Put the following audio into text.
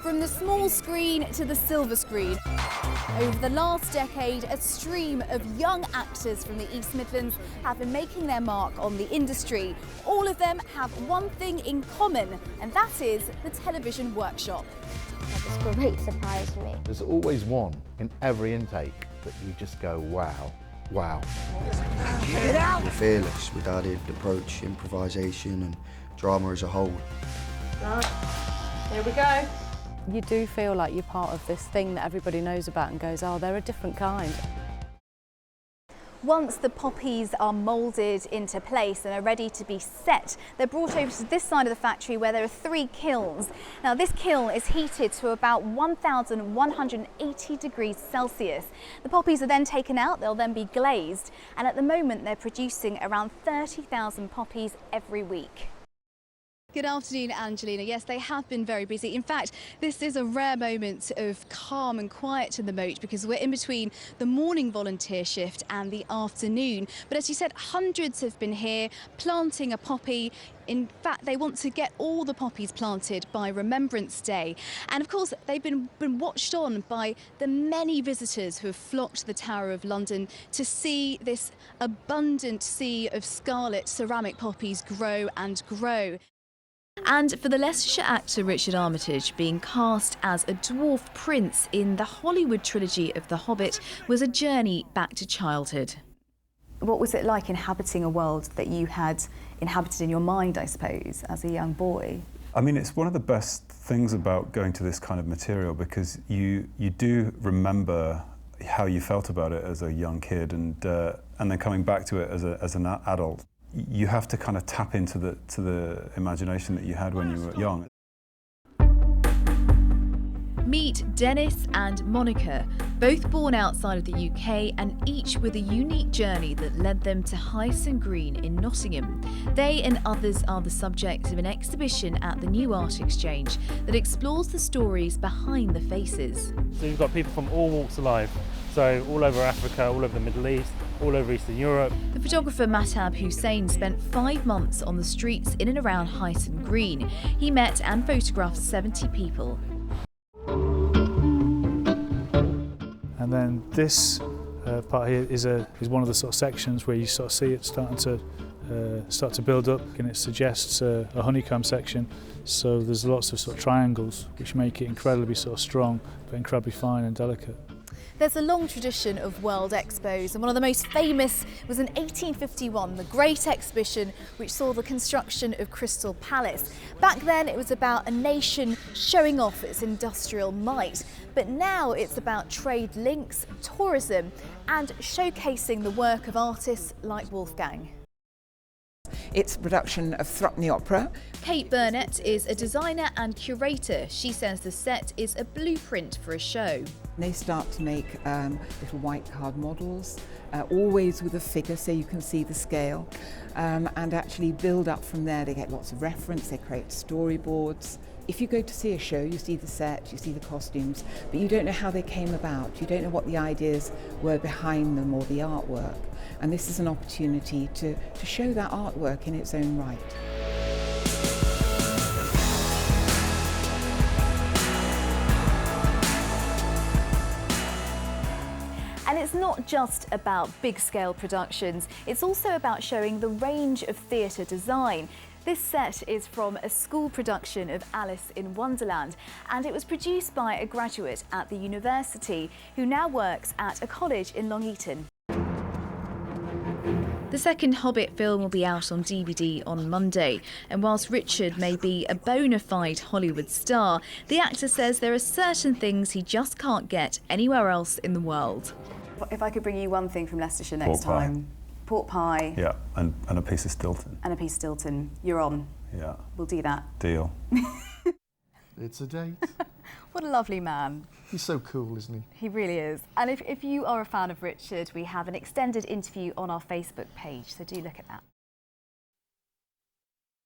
From the small screen to the silver screen. Over the last decade, a stream of young actors from the East Midlands have been making their mark on the industry. All of them have one thing in common, and that is the television workshop. That was a great surprise for me. There's always one in every intake that you just go, wow, wow. We're fearless with our approach, improvisation and drama as a whole. Right, here we go. You do feel like you're part of this thing that everybody knows about and goes, oh, they're a different kind. Once the poppies are moulded into place and are ready to be set, they're brought over to this side of the factory where there are 3 kilns. Now this kiln is heated to about 1,180 degrees Celsius. The poppies are then taken out, they'll then be glazed, and at the moment they're producing around 30,000 poppies every week. Good afternoon, Angelina. Yes, they have been very busy. In fact, this is a rare moment of calm and quiet in the moat because we're in between the morning volunteer shift and the afternoon. But as you said, hundreds have been here planting a poppy. In fact, they want to get all the poppies planted by Remembrance Day. And of course, they've been watched on by the many visitors who have flocked to the Tower of London to see this abundant sea of scarlet ceramic poppies grow and grow. And for the Leicestershire actor Richard Armitage, being cast as a dwarf prince in the Hollywood trilogy of The Hobbit was a journey back to childhood. What was it like inhabiting a world that you had inhabited in your mind, I suppose, as a young boy? I mean, it's one of the best things about going to this kind of material because you do remember how you felt about it as a young kid and then coming back to it as an adult. You have to kind of tap into the imagination that you had when you were young. Meet Dennis and Monica, both born outside of the UK and each with a unique journey that led them to Hyson Green in Nottingham. They and others are the subject of an exhibition at the New Art Exchange that explores the stories behind the faces. So you've got people from all walks of life, so all over Africa, all over the Middle East, all over Eastern Europe. The photographer Mahtab Hussain spent 5 months on the streets in and around Hyson Green. He met and photographed 70 people. And then this part here is one of the sort of sections where you sort of see it starting to build up, and it suggests a honeycomb section. So there's lots of sort of triangles which make it incredibly sort of strong, but incredibly fine and delicate. There's a long tradition of world expos, and one of the most famous was in 1851, the Great Exhibition, which saw the construction of Crystal Palace. Back then it was about a nation showing off its industrial might, but now it's about trade links, tourism, and showcasing the work of artists like Wolfgang. It's a production of Threepenny Opera. Kate Burnett is a designer and curator. She says the set is a blueprint for a show. They start to make little white card models, always with a figure so you can see the scale, and actually build up from there. They get lots of reference, they create storyboards. If you go to see a show, you see the set, you see the costumes, but you don't know how they came about. You don't know what the ideas were behind them or the artwork. And this is an opportunity to show that artwork in its own right. And it's not just about big-scale productions, it's also about showing the range of theatre design. This set is from a school production of Alice in Wonderland, and it was produced by a graduate at the university who now works at a college in Long Eaton. The second Hobbit film will be out on DVD on Monday, and whilst Richard may be a bona fide Hollywood star, the actor says there are certain things he just can't get anywhere else in the world. If I could bring you one thing from Leicestershire next time. Pork pie. Yeah, and a piece of Stilton. And a piece of Stilton. You're on. Yeah. We'll do that. Deal. It's a date. What a lovely man. He's so cool, isn't he? He really is. And if you are a fan of Richard, we have an extended interview on our Facebook page, so do look at that.